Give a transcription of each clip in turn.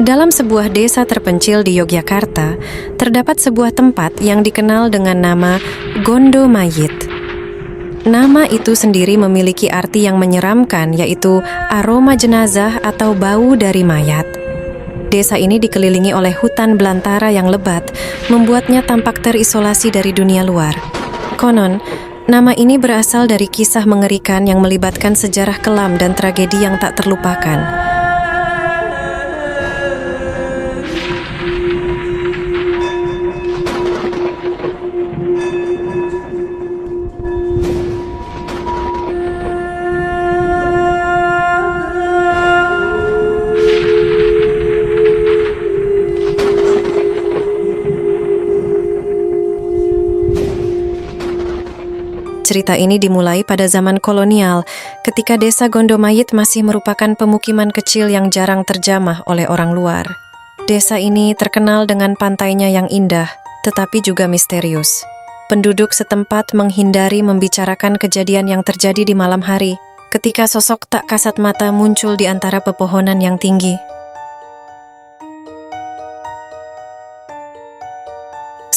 Dalam sebuah desa terpencil di Yogyakarta, terdapat sebuah tempat yang dikenal dengan nama Gondo Mayit. Nama itu sendiri memiliki arti yang menyeramkan, yaitu aroma jenazah atau bau dari mayat. Desa ini dikelilingi oleh hutan belantara yang lebat, membuatnya tampak terisolasi dari dunia luar. Konon, nama ini berasal dari kisah mengerikan yang melibatkan sejarah kelam dan tragedi yang tak terlupakan. Cerita ini dimulai pada zaman kolonial, ketika desa Gondo Mayit masih merupakan pemukiman kecil yang jarang terjamah oleh orang luar. Desa ini terkenal dengan pantainya yang indah, tetapi juga misterius. Penduduk setempat menghindari membicarakan kejadian yang terjadi di malam hari, ketika sosok tak kasat mata muncul di antara pepohonan yang tinggi.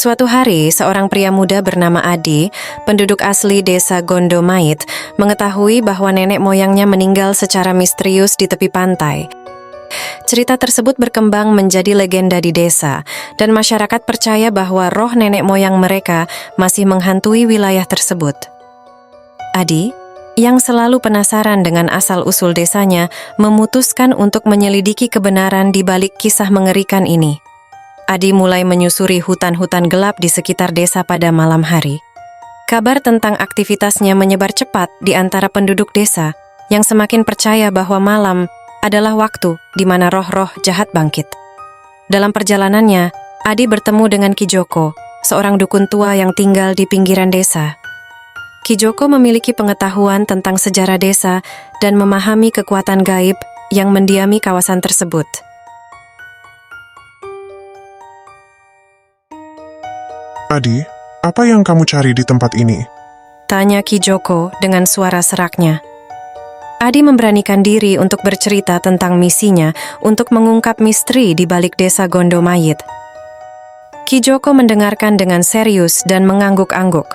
Suatu hari, seorang pria muda bernama Adi, penduduk asli desa Gondo Mayit, mengetahui bahwa nenek moyangnya meninggal secara misterius di tepi pantai. Cerita tersebut berkembang menjadi legenda di desa, dan masyarakat percaya bahwa roh nenek moyang mereka masih menghantui wilayah tersebut. Adi, yang selalu penasaran dengan asal-usul desanya, memutuskan untuk menyelidiki kebenaran di balik kisah mengerikan ini. Adi mulai menyusuri hutan-hutan gelap di sekitar desa pada malam hari. Kabar tentang aktivitasnya menyebar cepat di antara penduduk desa yang semakin percaya bahwa malam adalah waktu di mana roh-roh jahat bangkit. Dalam perjalanannya, Adi bertemu dengan Ki Joko, seorang dukun tua yang tinggal di pinggiran desa. Ki Joko memiliki pengetahuan tentang sejarah desa dan memahami kekuatan gaib yang mendiami kawasan tersebut. Adi, apa yang kamu cari di tempat ini? Tanya Ki Joko dengan suara seraknya. Adi memberanikan diri untuk bercerita tentang misinya untuk mengungkap misteri di balik desa Gondo Mayit. Ki Joko mendengarkan dengan serius dan mengangguk-angguk.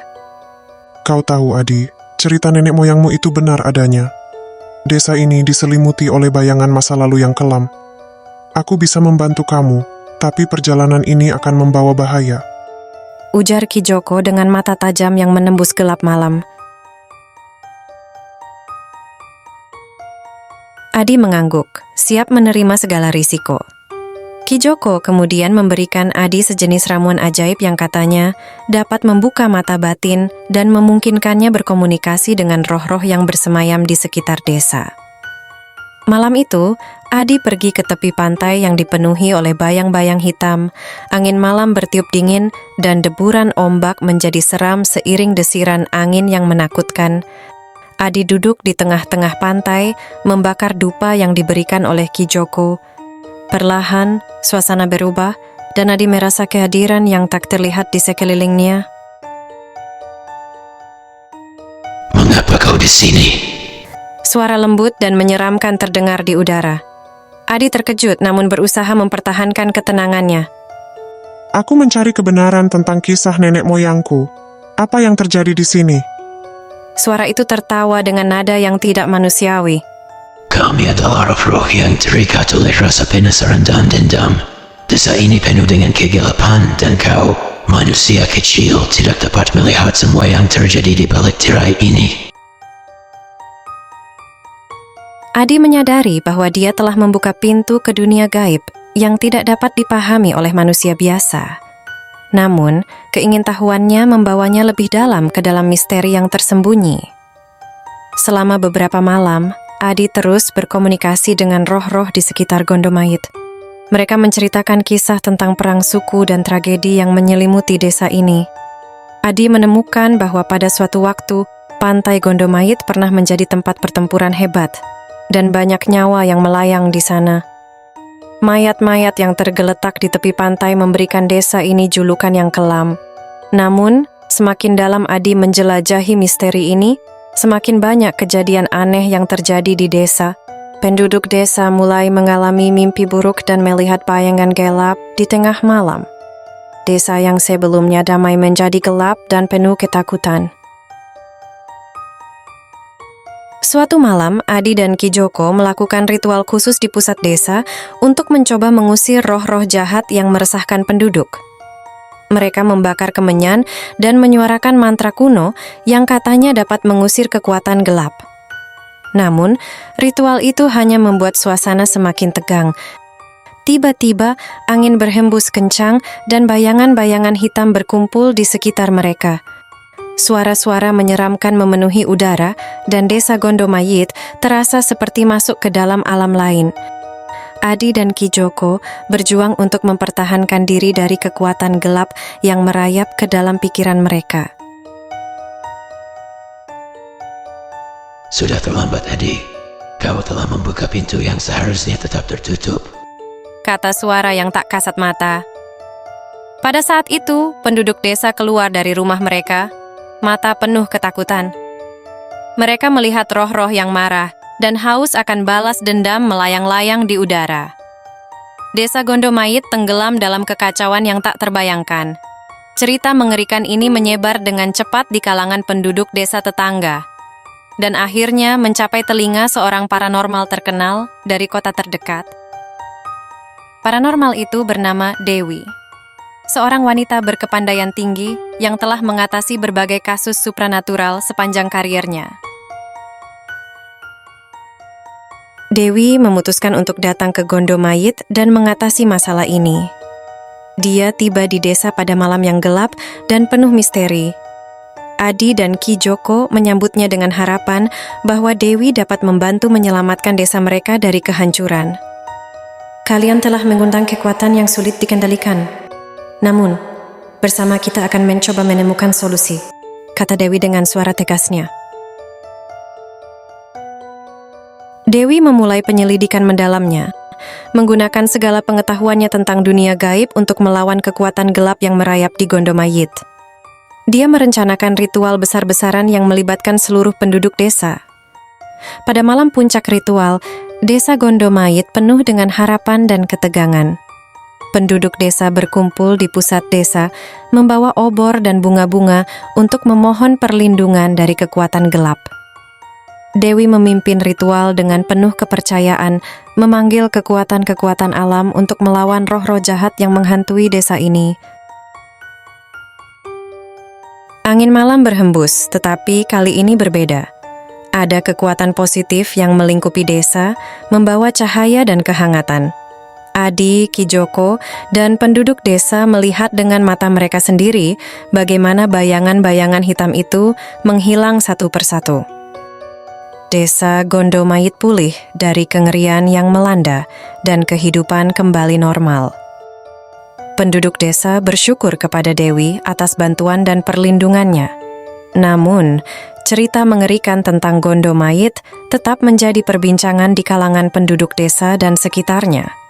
Kau tahu, Adi, cerita nenek moyangmu itu benar adanya. Desa ini diselimuti oleh bayangan masa lalu yang kelam. Aku bisa membantu kamu, tapi perjalanan ini akan membawa bahaya. Ujar Ki Joko dengan mata tajam yang menembus gelap malam. Adi mengangguk, siap menerima segala risiko. Ki Joko kemudian memberikan Adi sejenis ramuan ajaib yang katanya dapat membuka mata batin dan memungkinkannya berkomunikasi dengan roh-roh yang bersemayam di sekitar desa. Malam itu, Adi pergi ke tepi pantai yang dipenuhi oleh bayang-bayang hitam, angin malam bertiup dingin, dan deburan ombak menjadi seram seiring desiran angin yang menakutkan. Adi duduk di tengah-tengah pantai, membakar dupa yang diberikan oleh Ki Joko. Perlahan, suasana berubah, dan Adi merasa kehadiran yang tak terlihat di sekelilingnya. Mengapa kau di sini? Suara lembut dan menyeramkan terdengar di udara. Adi terkejut namun berusaha mempertahankan ketenangannya. Aku mencari kebenaran tentang kisah nenek moyangku. Apa yang terjadi di sini? Suara itu tertawa dengan nada yang tidak manusiawi. Kami adalah roh-roh yang terikat oleh rasa penasaran dan dendam. Desa ini penuh dengan kegelapan dan kau, manusia kecil, tidak dapat melihat semua yang terjadi di balik tirai ini. Adi menyadari bahwa dia telah membuka pintu ke dunia gaib yang tidak dapat dipahami oleh manusia biasa. Namun, keingintahuannya membawanya lebih dalam ke dalam misteri yang tersembunyi. Selama beberapa malam, Adi terus berkomunikasi dengan roh-roh di sekitar Gondo Mayit. Mereka menceritakan kisah tentang perang suku dan tragedi yang menyelimuti desa ini. Adi menemukan bahwa pada suatu waktu, pantai Gondo Mayit pernah menjadi tempat pertempuran hebat, dan banyak nyawa yang melayang di sana. Mayat-mayat yang tergeletak di tepi pantai memberikan desa ini julukan yang kelam. Namun, semakin dalam Adi menjelajahi misteri ini, semakin banyak kejadian aneh yang terjadi di desa, Penduduk desa mulai mengalami mimpi buruk dan melihat bayangan gelap di tengah malam. Desa yang sebelumnya damai menjadi gelap dan penuh ketakutan. Suatu malam, Adi dan Ki Joko melakukan ritual khusus di pusat desa untuk mencoba mengusir roh-roh jahat yang meresahkan penduduk. Mereka membakar kemenyan dan menyuarakan mantra kuno yang katanya dapat mengusir kekuatan gelap. Namun, ritual itu hanya membuat suasana semakin tegang. Tiba-tiba, angin berhembus kencang dan bayangan-bayangan hitam berkumpul di sekitar mereka. Suara-suara menyeramkan memenuhi udara dan desa Gondomayit terasa seperti masuk ke dalam alam lain. Adi dan Ki Joko berjuang untuk mempertahankan diri dari kekuatan gelap yang merayap ke dalam pikiran mereka. Sudah terlambat, Adi. Kau telah membuka pintu yang seharusnya tetap tertutup. Kata suara yang tak kasat mata. Pada saat itu, penduduk desa keluar dari rumah mereka, mata penuh ketakutan. Mereka melihat roh-roh yang marah dan haus akan balas dendam melayang-layang di udara. Desa Gondomayit tenggelam dalam kekacauan yang tak terbayangkan. Cerita mengerikan ini menyebar dengan cepat di kalangan penduduk desa tetangga, dan akhirnya mencapai telinga seorang paranormal terkenal dari kota terdekat. Paranormal itu bernama Dewi, seorang wanita berkepandaian tinggi yang telah mengatasi berbagai kasus supranatural sepanjang kariernya. Dewi memutuskan untuk datang ke Gondomayit dan mengatasi masalah ini. Dia tiba di desa pada malam yang gelap dan penuh misteri. Adi dan Ki Joko menyambutnya dengan harapan bahwa Dewi dapat membantu menyelamatkan desa mereka dari kehancuran. Kalian telah mengundang kekuatan yang sulit dikendalikan. Namun, bersama kita akan mencoba menemukan solusi, kata Dewi dengan suara tegasnya. Dewi memulai penyelidikan mendalamnya, menggunakan segala pengetahuannya tentang dunia gaib untuk melawan kekuatan gelap yang merayap di Gondomayit. Dia merencanakan ritual besar-besaran yang melibatkan seluruh penduduk desa. Pada malam puncak ritual, desa Gondomayit penuh dengan harapan dan ketegangan. Penduduk desa berkumpul di pusat desa, membawa obor dan bunga-bunga untuk memohon perlindungan dari kekuatan gelap. Dewi memimpin ritual dengan penuh kepercayaan, memanggil kekuatan-kekuatan alam untuk melawan roh-roh jahat yang menghantui desa ini. Angin malam berhembus, tetapi kali ini berbeda. Ada kekuatan positif yang melingkupi desa, membawa cahaya dan kehangatan. Adi, Ki Joko, dan penduduk desa melihat dengan mata mereka sendiri bagaimana bayangan-bayangan hitam itu menghilang satu persatu. Desa Gondomayit pulih dari kengerian yang melanda dan kehidupan kembali normal. Penduduk desa bersyukur kepada Dewi atas bantuan dan perlindungannya. Namun, cerita mengerikan tentang Gondomayit tetap menjadi perbincangan di kalangan penduduk desa dan sekitarnya.